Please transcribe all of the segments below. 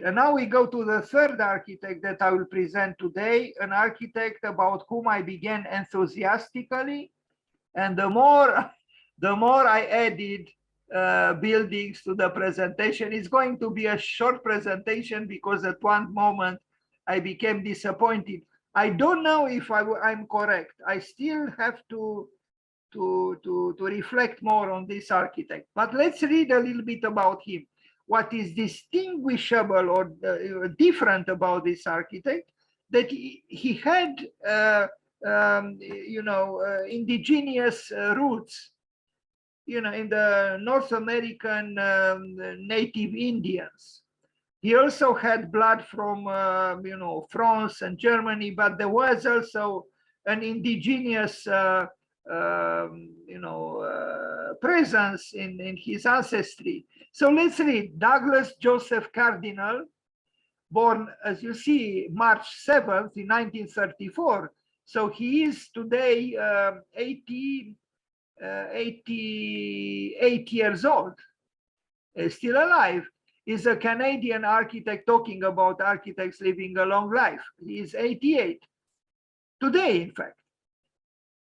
Great. And now we go to the third architect that I will present today, an architect about whom I began enthusiastically. And the more I added buildings to the presentation, it's going to be a short presentation because at one moment I became disappointed. I don't know if I'm correct. I still have to reflect more on this architect. But let's read a little bit about him. What is distinguishable or different about this architect, that he had indigenous roots, in the North American native Indians. He also had blood from France and Germany, but there was also an indigenous presence in his ancestry. So let's read. Douglas Joseph Cardinal, born, as you see, March 7th in 1934. So he is today 88 years old, still alive. Is a Canadian architect, talking about architects living a long life. He is 88 today, in fact.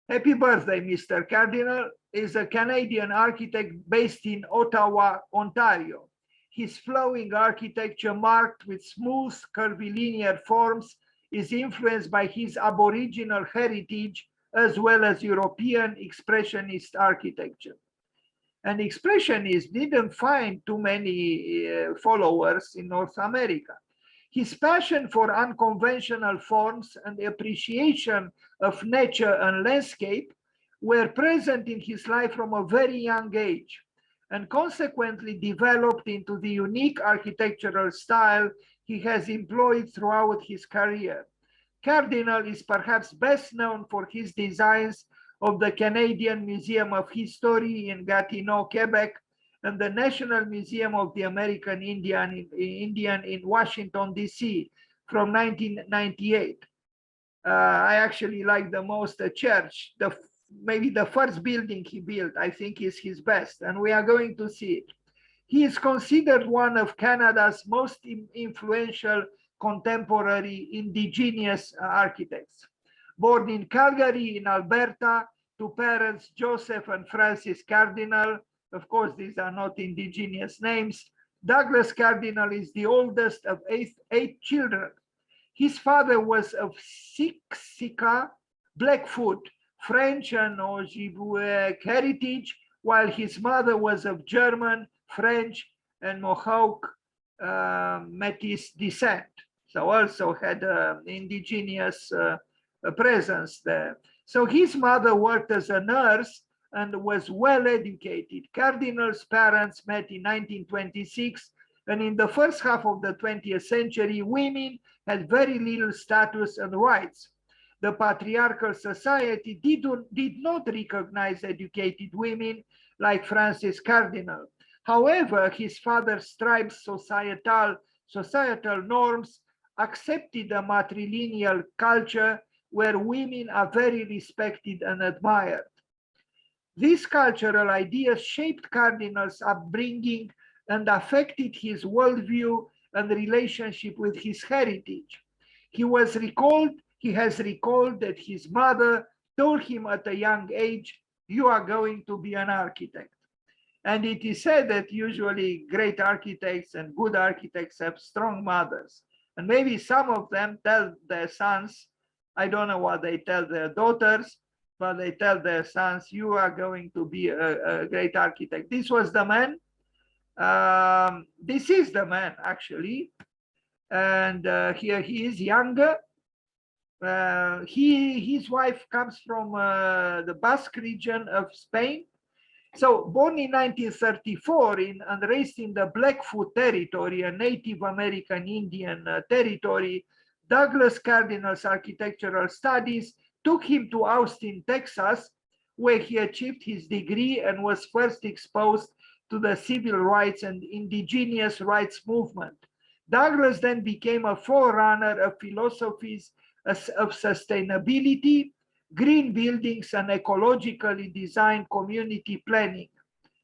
Happy birthday, Mr. Cardinal. Is a Canadian architect based in Ottawa, Ontario. His flowing architecture, marked with smooth, curvilinear forms, is influenced by his Aboriginal heritage as well as European Expressionist architecture. And Expressionists didn't find too many followers in North America. His passion for unconventional forms and appreciation of nature and landscape were present in his life from a very young age, and consequently developed into the unique architectural style he has employed throughout his career. Cardinal is perhaps best known for his designs of the Canadian Museum of History in Gatineau, Quebec, and the National Museum of the American Indian in Washington, D.C. from 1998. I actually like the most the church, maybe the first building he built, I think is his best, and we are going to see it. He is considered one of Canada's most influential contemporary Indigenous architects. Born in Calgary, in Alberta, to parents Joseph and Francis Cardinal. Of course, these are not Indigenous names. Douglas Cardinal is the oldest of eight children. His father was of Siksika, Blackfoot, French and Ojibwe heritage, while his mother was of German, French, and Mohawk Métis descent. So also had indigenous presence there. So his mother worked as a nurse and was well educated. Cardinal's parents met in 1926, and in the first half of the 20th century, women had very little status and rights. The patriarchal society did not recognize educated women like Francis Cardinal. However, his father's tribe's societal norms accepted a matrilineal culture where women are very respected and admired. These cultural ideas shaped Cardinal's upbringing and affected his worldview and relationship with his heritage. He has recalled that his mother told him at a young age, "You are going to be an architect." And it is said that usually great architects and good architects have strong mothers. And maybe some of them tell their sons, I don't know what they tell their daughters, but they tell their sons, "You are going to be a great architect." This was the man. This is the man, actually. And here he is younger. His wife comes from the Basque region of Spain. So born in 1934 and raised in the Blackfoot territory, a Native American Indian territory, Douglas Cardinal's architectural studies took him to Austin, Texas, where he achieved his degree and was first exposed to the civil rights and indigenous rights movement. Douglas then became a forerunner of philosophies of sustainability, green buildings, and ecologically designed community planning.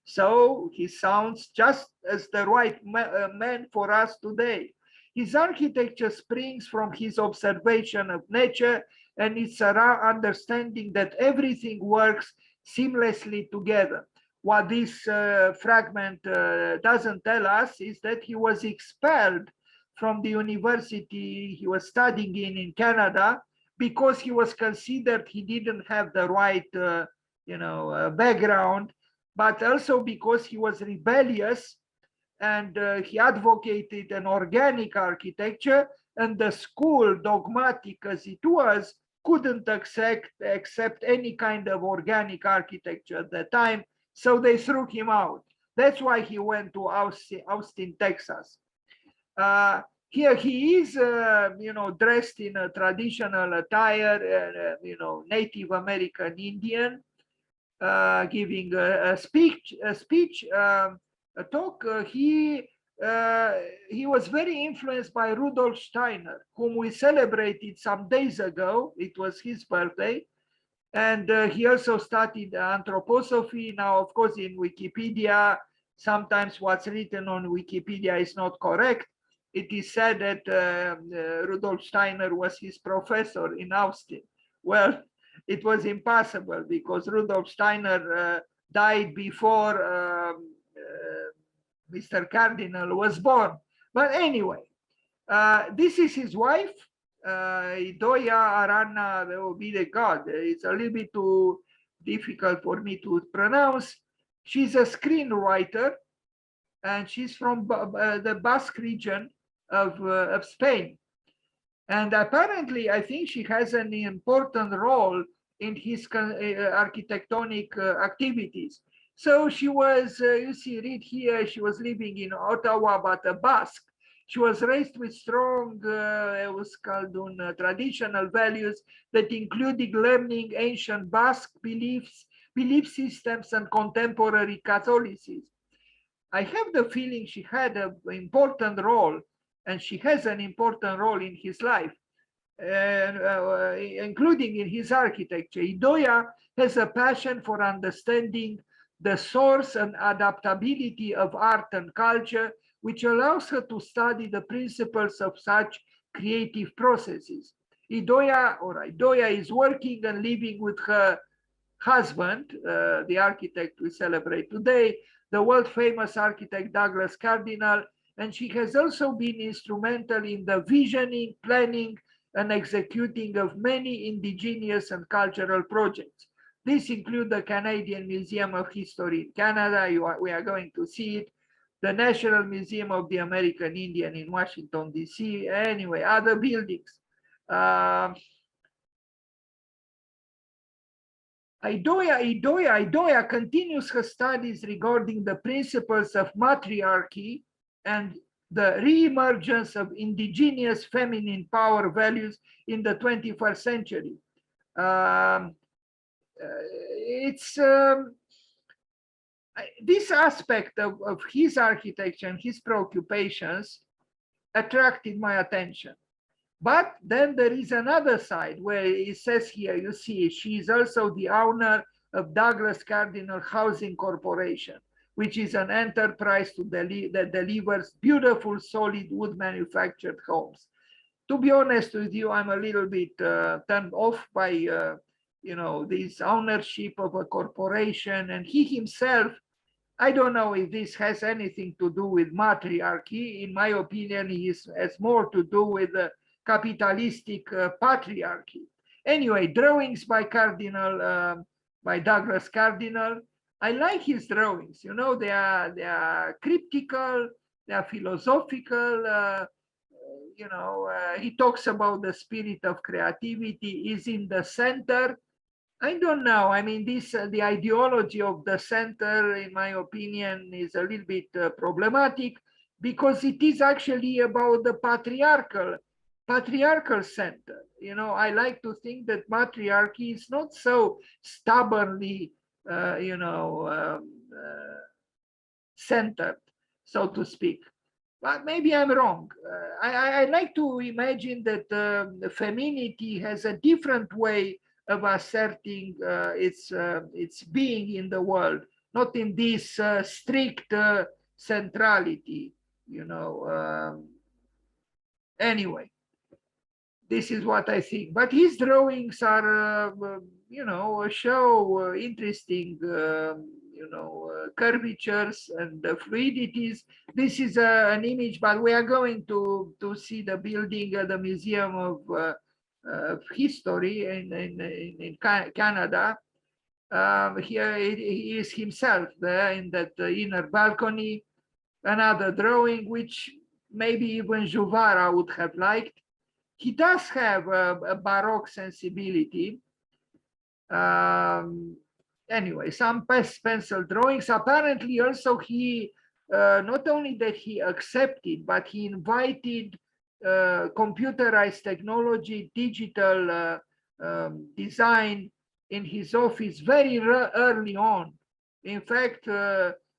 So he sounds just as the right man for us today. His architecture springs from his observation of nature and its understanding that everything works seamlessly together. What this fragment doesn't tell us is that he was expelled from the university he was studying in Canada because he was considered he didn't have the right background, but also because he was rebellious and he advocated an organic architecture, and the school, dogmatic as it was, couldn't accept any kind of organic architecture at that time, so they threw him out. That's why he went to Austin, Texas. Here he is, dressed in a traditional attire, Native American Indian, giving a speech, a talk. He was very influenced by Rudolf Steiner, whom we celebrated some days ago. It was his birthday. And he also studied anthroposophy. Now, of course, in Wikipedia, sometimes what's written on Wikipedia is not correct. It is said that Rudolf Steiner was his professor in Austin. Well, it was impossible because Rudolf Steiner died before Mr. Cardinal was born. But anyway, this is his wife, Idoia Arana Obide God. It's a little bit too difficult for me to pronounce. She's a screenwriter, and she's from the Basque region of Spain. And apparently, I think she has an important role in his architectonic activities. So she was, you see, read here, she was living in Ottawa, but a Basque. She was raised with strong traditional values that included learning ancient Basque belief systems and contemporary Catholicism. I have the feeling she had an important role, and she has an important role in his life, including in his architecture. Idoia has a passion for understanding the source and adaptability of art and culture, which allows her to study the principles of such creative processes. Idoia is working and living with her husband, the architect we celebrate today, the world famous architect Douglas Cardinal, and she has also been instrumental in the visioning, planning, and executing of many indigenous and cultural projects. These include the Canadian Museum of History in Canada, we are going to see it, the National Museum of the American Indian in Washington, D.C., anyway, other buildings. Idoia continues her studies regarding the principles of matriarchy and the re-emergence of indigenous feminine power values in the 21st century. This aspect of his architecture and his preoccupations attracted my attention. But then there is another side where it says here, you see, she is also the owner of Douglas Cardinal Housing Corporation, which is an enterprise that delivers beautiful, solid wood manufactured homes. To be honest with you, I'm a little bit turned off by this ownership of a corporation, and he himself, I don't know if this has anything to do with matriarchy. In my opinion, he has more to do with the capitalistic patriarchy. Anyway, drawings by by Douglas Cardinal. I like his drawings. You know, they are cryptical, they are philosophical. He talks about the spirit of creativity is in the center. I don't know. I mean, the ideology of the center, in my opinion, is a little bit problematic because it is actually about the patriarchal center. You know, I like to think that matriarchy is not so stubbornly, centered, so to speak. But maybe I'm wrong. I like to imagine that femininity has a different way of asserting its being in the world, not in this strict centrality, Anyway, this is what I think. But his drawings are, show interesting, curvatures and fluidities. This is an image, but we are going to see the building at the Museum of History in Canada. Here he is himself there in that inner balcony. Another drawing, which maybe even Juvara would have liked. He does have a Baroque sensibility. Anyway, some pencil drawings. Apparently also he, not only that he accepted, but he invited computerized technology, digital design in his office very early on. In fact,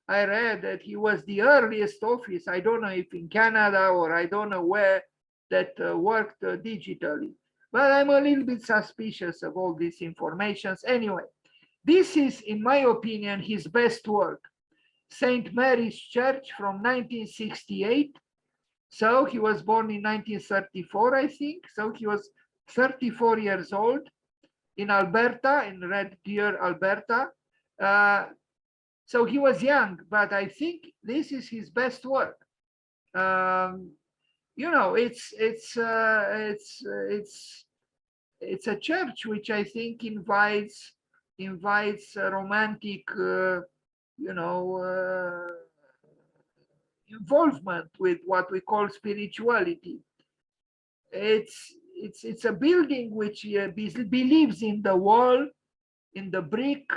I read that he was the earliest office, I don't know if in Canada or I don't know where, that worked digitally. But I'm a little bit suspicious of all these informations. Anyway, this is, in my opinion, his best work. St. Mary's Church from 1968. So he was born in 1934, I think. So he was 34 years old in Alberta, in Red Deer, Alberta. So he was young, but I think this is his best work. It's a church which I think invites romantic, involvement with what we call spirituality. It's a building which believes in the wall, in the brick.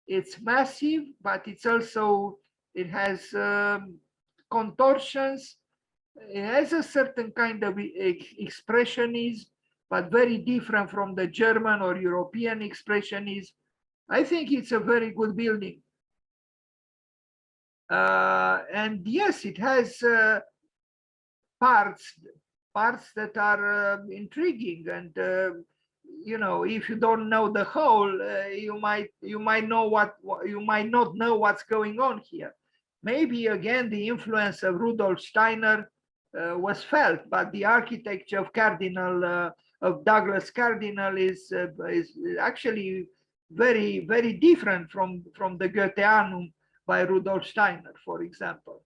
It's massive, but it has contortions. It has a certain kind of expressionism, but very different from the German or European expressionism. I think it's a very good building. And yes, it has parts that are intriguing, and if you don't know the whole, you might not know what's going on here. Maybe again the influence of Rudolf Steiner was felt, but the architecture of Cardinal of Douglas Cardinal is actually very, very different from the Goetheanum by Rudolf Steiner, for example.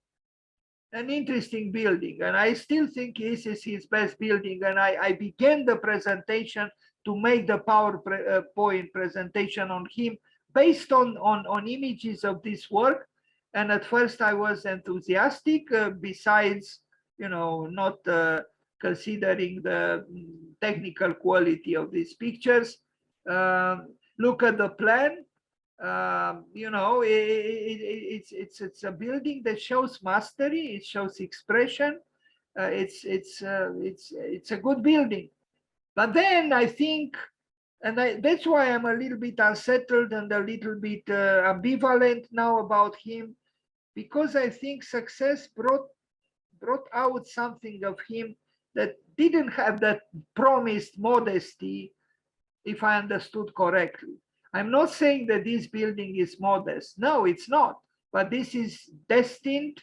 An interesting building, and I still think this is his best building. And I began the presentation to make the PowerPoint presentation on him based on images of this work. And at first I was enthusiastic, besides, not considering the technical quality of these pictures. Look at the plan. It's a building that shows mastery. It shows expression. It's a good building. But then I think, and that's why I'm a little bit unsettled and a little bit ambivalent now about him, because I think success brought out something of him that didn't have that promised modesty, if I understood correctly. I'm not saying that this building is modest. No, it's not. But this is destined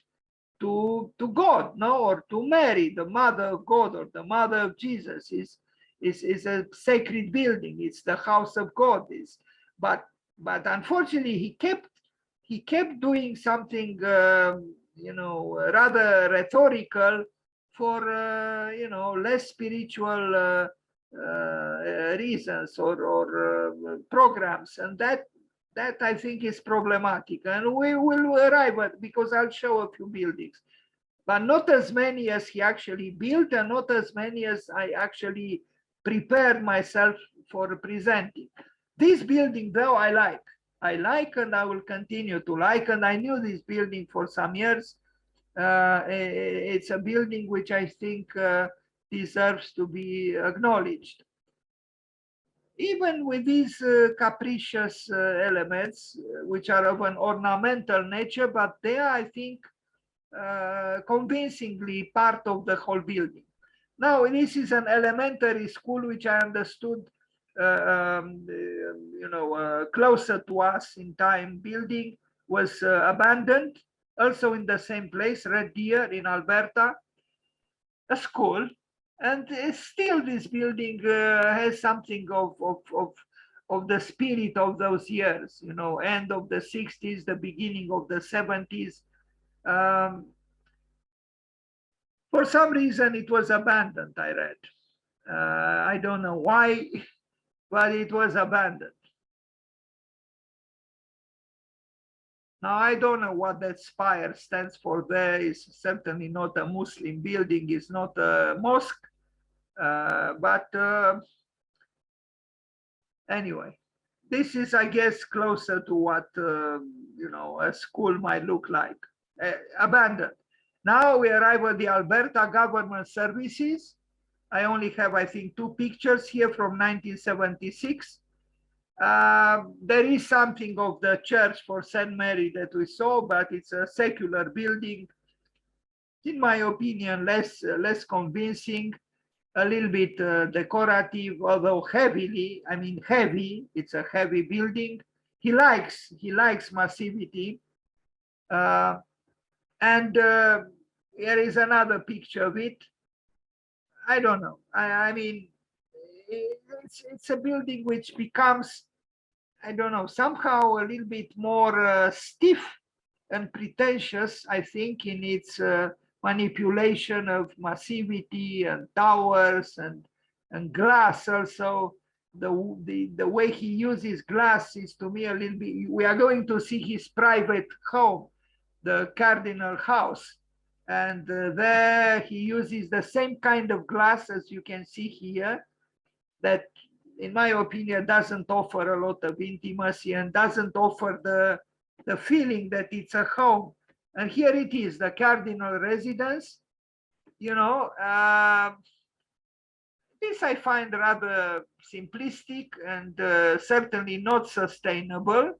to God, no, or to Mary, the mother of God, or the mother of Jesus. Is a sacred building. It's the house of God. But unfortunately, he kept doing something, rather rhetorical for less spiritual reasons or programs, and that I think is problematic. And we will arrive at, because I'll show a few buildings, but not as many as he actually built, and not as many as I actually prepared myself for presenting. This building, though, I like, and I will continue to like, and I knew this building for some years. It's a building which I think deserves to be acknowledged. Even with these capricious elements, which are of an ornamental nature, but they are, I think, convincingly part of the whole building. Now, this is an elementary school, which I understood, closer to us in time. Building was abandoned, also in the same place, Red Deer in Alberta, a school. And still this building has something of the spirit of those years, you know, end of the 60s, the beginning of the 70s. For some reason, it was abandoned, I read. I don't know why, but it was abandoned. Now, I don't know what that spire stands for there. It's certainly not a Muslim building. It's not a mosque. But anyway, this is, I guess, closer to what, you know, a school might look like. Abandoned. Now we arrive at the Alberta Government Services. I only have, I think, 2 pictures here from 1976. There is something of the church for St. Mary that we saw, but it's a secular building. In my opinion, less convincing, a little bit decorative, although heavily, I mean heavy, it's a heavy building. He likes massivity. And here is another picture of it. I don't know. I mean, it's a building which becomes, I don't know, somehow a little bit more stiff and pretentious, I think, in its manipulation of massivity and towers and glass also. The way he uses glass is, to me, a little bit, we are going to see his private home, the Cardinal house. And there he uses the same kind of glass as you can see here, that in my opinion doesn't offer a lot of intimacy and doesn't offer the feeling that it's a home. And here it is, the Cardinal residence. You know, this I find rather simplistic and certainly not sustainable.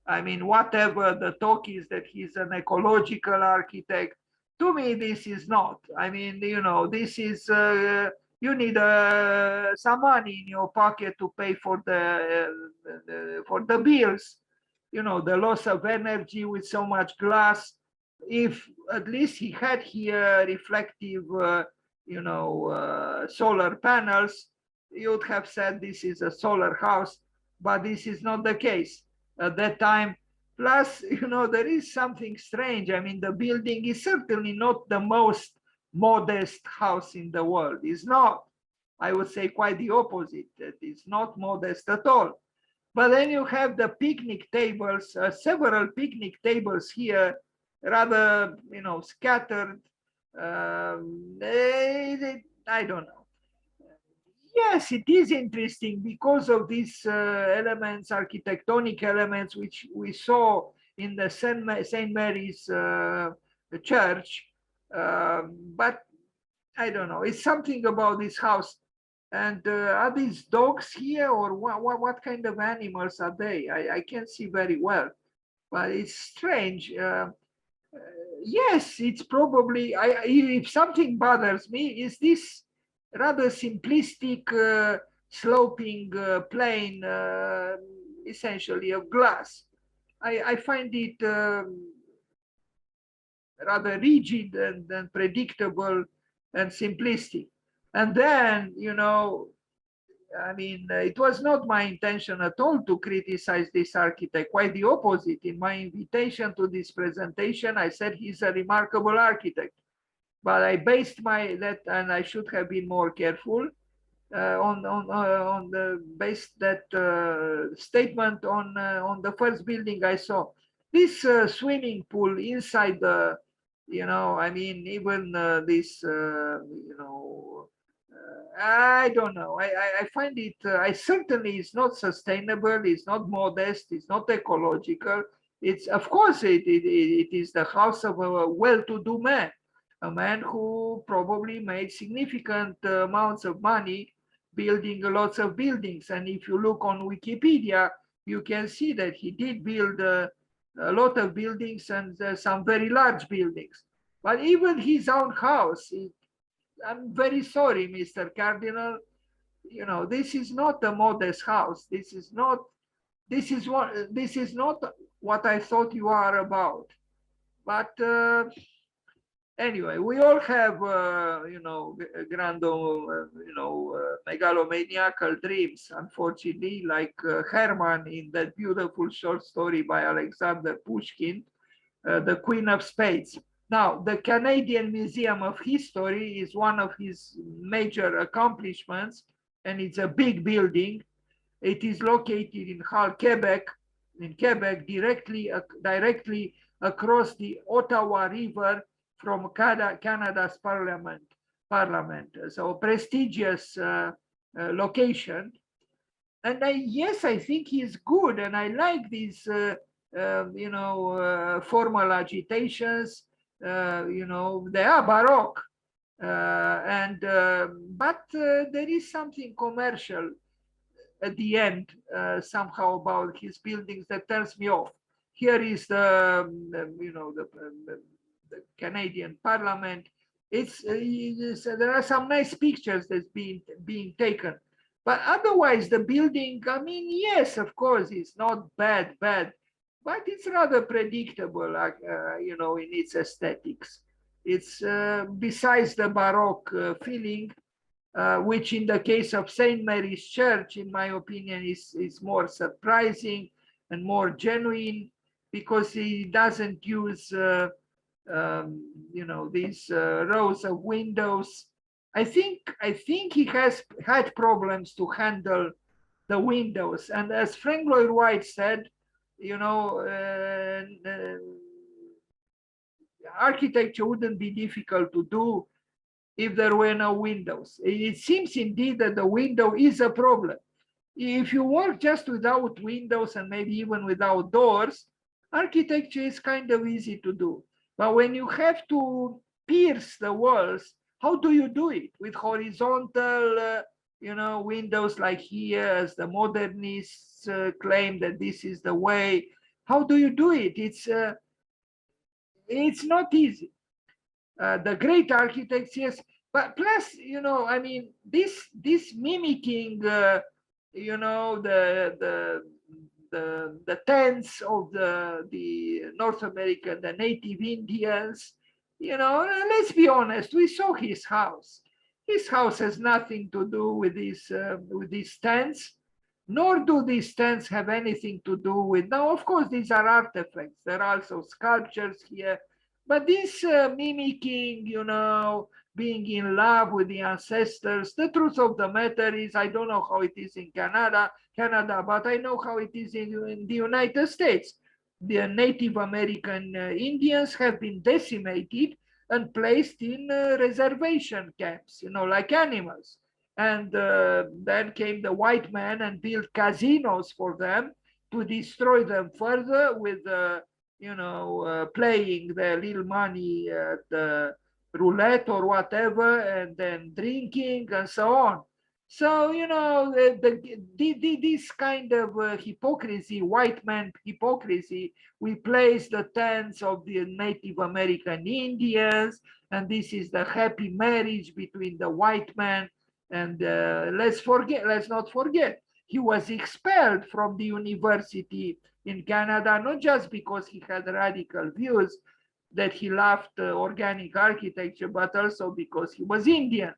I mean, whatever the talk is that he's an ecological architect, to me, this is not. I mean, you know, this is, you need some money in your pocket to pay for the bills. You know, the loss of energy with so much glass. If at least he had here reflective, you know, solar panels, you would have said this is a solar house, but this is not the case at that time. Plus, you know, there is something strange. I mean, the building is certainly not the most modest house in the world. It's not. I would say quite the opposite. That it's not modest at all. But then you have the picnic tables, several picnic tables here, rather, you know, scattered. I don't know. Yes, it is interesting because of these elements, architectonic elements, which we saw in the St. Mary's church. But I don't know, it's something about this house. And are these dogs here, or what kind of animals are they? I can't see very well, but it's strange. Yes, it's probably, if something bothers me, is this rather simplistic sloping plane, essentially of glass. I find it rather rigid and predictable and simplistic. And then, you know, I mean, it was not my intention at all to criticize this architect, quite the opposite. In my invitation to this presentation, I said he's a remarkable architect. But I based that, and I should have been more careful on the based that statement on the first building I saw. This swimming pool inside the, you know, I mean, even this, you know, I don't know. I find it. I certainly it's not sustainable. It's not modest. It's not ecological. It's, of course it is the house of a well-to-do man. A man who probably made significant amounts of money building lots of buildings. And if you look on Wikipedia, you can see that he did build a lot of buildings and some very large buildings. But even his own house, I'm very sorry, Mr. Cardinal, you know, this is not a modest house. This is not what I thought you are about. But anyway, we all have, megalomaniacal dreams, unfortunately, like Herman in that beautiful short story by Alexander Pushkin, The Queen of Spades. Now, the Canadian Museum of History is one of his major accomplishments, and it's a big building. It is located in Hull, Quebec, directly across the Ottawa River from Canada's parliament. So prestigious location. And yes, I think he's good, and I like these, formal agitations. They are baroque, but there is something commercial at the end, somehow, about his buildings that turns me off. Here is the Canadian Parliament. There are some nice pictures that's being taken, but otherwise the building, I mean, yes, of course, it's not bad, but it's rather predictable, in its aesthetics. It's besides the Baroque feeling, which in the case of St. Mary's Church, in my opinion, is more surprising and more genuine, because he doesn't use, these rows of windows. I think he has had problems to handle the windows. And as Frank Lloyd Wright said, architecture wouldn't be difficult to do if there were no windows. It seems indeed that the window is a problem. If you work just without windows and maybe even without doors, architecture is kind of easy to do. But when you have to pierce the walls, how do you do it? With horizontal, windows like here, as the modernists claim that this is the way. How do you do it? It's not easy. The great architects, yes, but plus, this mimicking, the tents of the North American, the native Indians. Let's be honest, we saw his house. His house has nothing to do with these tents, nor do these tents have anything to do with. Now, of course, these are artifacts. There are also sculptures here, but this mimicking, being in love with the ancestors. The truth of the matter is, I don't know how it is in Canada, but I know how it is in the United States. The Native American Indians have been decimated and placed in reservation camps, like animals. And then came the white man and built casinos for them to destroy them further with, playing their little money at the roulette or whatever, and then drinking and so on. So, this kind of hypocrisy, white man hypocrisy, we place the tents of the Native American Indians, and this is the happy marriage between the white man. And let's not forget, he was expelled from the university in Canada, not just because he had radical views, that he loved organic architecture, but also because he was Indian.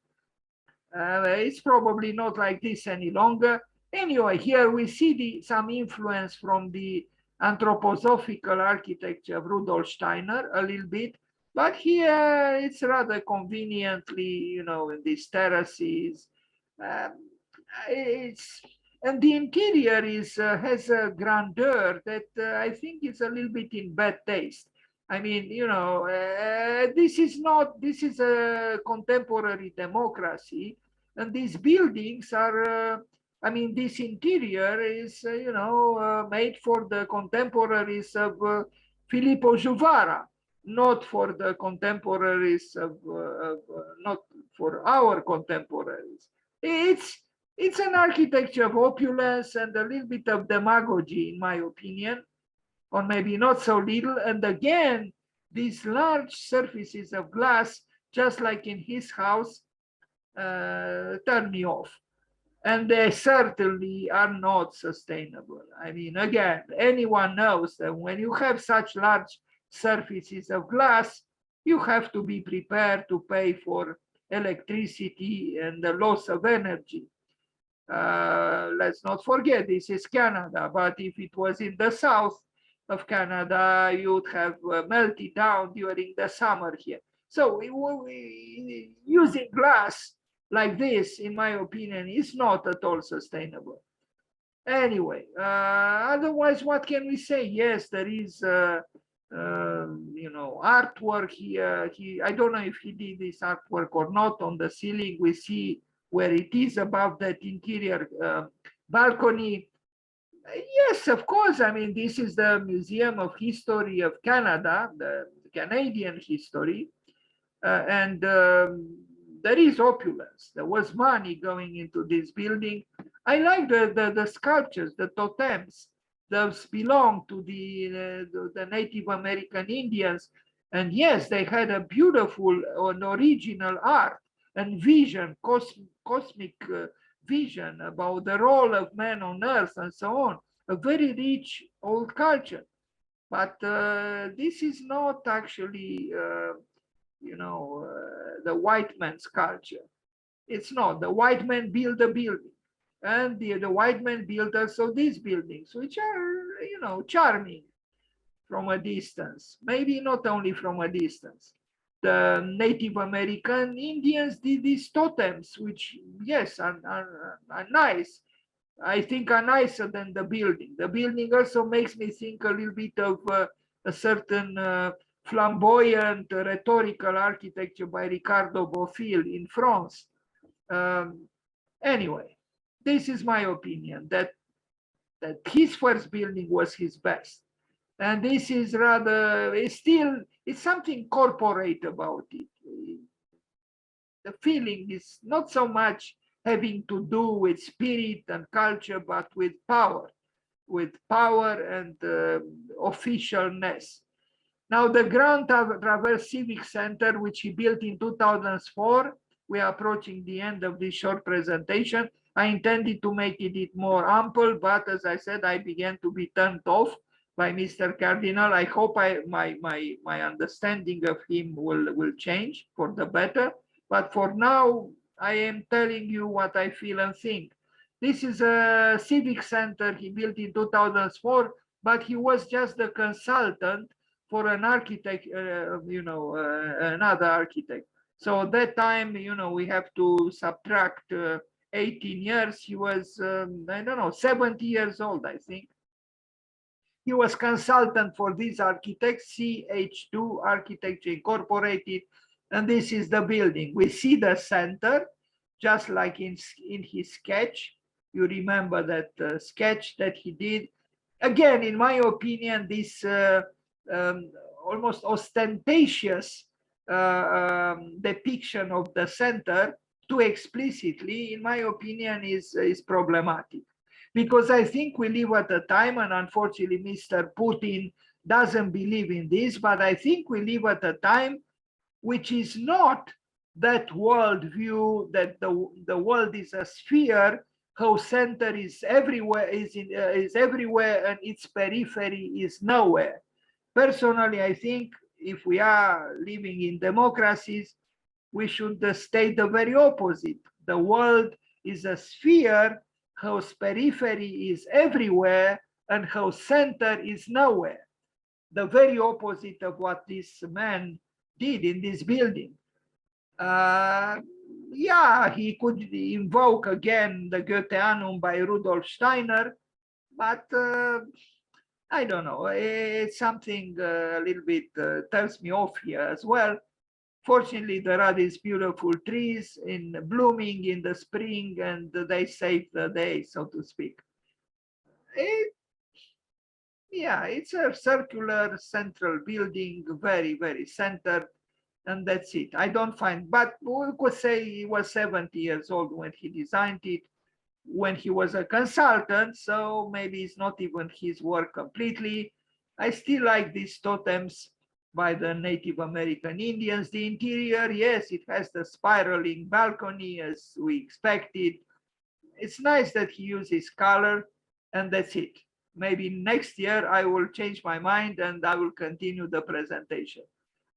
It's probably not like this any longer. Anyway, here we see some influence from the anthroposophical architecture of Rudolf Steiner a little bit, but here it's rather conveniently, in these terraces. And the interior has a grandeur that I think is a little bit in bad taste. I mean, this is a contemporary democracy, and these buildings are, this interior is, made for the contemporaries of Filippo Juvara, not for the contemporaries not for our contemporaries. It's an architecture of opulence and a little bit of demagogy, in my opinion, or maybe not so little. And again, these large surfaces of glass, just like in his house, turn me off. And they certainly are not sustainable. I mean, again, anyone knows that when you have such large surfaces of glass, you have to be prepared to pay for electricity and the loss of energy. Let's not forget, this is Canada, but if it was in the south of Canada, you'd have melted down during the summer here. So using glass like this, in my opinion, is not at all sustainable. Anyway, otherwise, what can we say? Yes, there is, artwork here. I don't know if he did this artwork or not. On the ceiling, we see where it is above that interior balcony. Yes, of course. I mean, this is the Museum of History of Canada, the Canadian history, and there is opulence. There was money going into this building. I like the sculptures, the totems. Those belong to the Native American Indians. And yes, they had a beautiful and original art and vision, cosmic vision about the role of man on earth and so on. A very rich old culture. But this is not actually, the white man's culture. It's not. The white man built a building. And the white man built also these buildings, which are, charming from a distance. Maybe not only from a distance. The Native American Indians did these totems, which, yes, are nice. I think are nicer than the building. The building also makes me think a little bit of a certain flamboyant rhetorical architecture by Ricardo Bofill in France. Anyway, this is my opinion, that his first building was his best. And this is rather, it's something corporate about it. The feeling is not so much having to do with spirit and culture, but with power and officialness. Now, the Grand Traverse Civic Center, which he built in 2004, we are approaching the end of this short presentation. I intended to make it more ample, but as I said, I began to be turned off by Mr. Cardinal. I hope my understanding of him will change for the better. But for now, I am telling you what I feel and think. This is a civic center he built in 2004, but he was just the consultant for an architect, another architect. So at that time, we have to subtract 18 years. He was, 70 years old, I think. He was consultant for these architects, CH2 Architecture Incorporated, and this is the building. We see the center, just like in his sketch. You remember that sketch that he did. Again, in my opinion, this almost ostentatious depiction of the center too explicitly, in my opinion, is problematic. Because I think we live at a time, and unfortunately, Mr. Putin doesn't believe in this, but I think we live at a time which is not that worldview that the world is a sphere, whose center is everywhere, is everywhere, and its periphery is nowhere. Personally, I think if we are living in democracies, we should state the very opposite. The world is a sphere whose periphery is everywhere and whose center is nowhere. The very opposite of what this man did in this building. Yeah, he could invoke again the Goetheanum by Rudolf Steiner, but I don't know. It's something a little bit turns me off here as well. Fortunately, there are these beautiful trees in blooming in the spring, and they save the day, so to speak. It's a circular central building, very, very centered, and that's it. I don't find, but we could say he was 70 years old when he designed it, when he was a consultant, so maybe it's not even his work completely. I still like these totems by the Native American Indians. The interior, yes, it has the spiraling balcony as we expected. It's nice that he uses color, and that's it. Maybe next year I will change my mind and I will continue the presentation.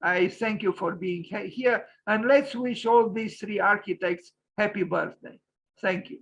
I thank you for being here, and let's wish all these three architects happy birthday. Thank you.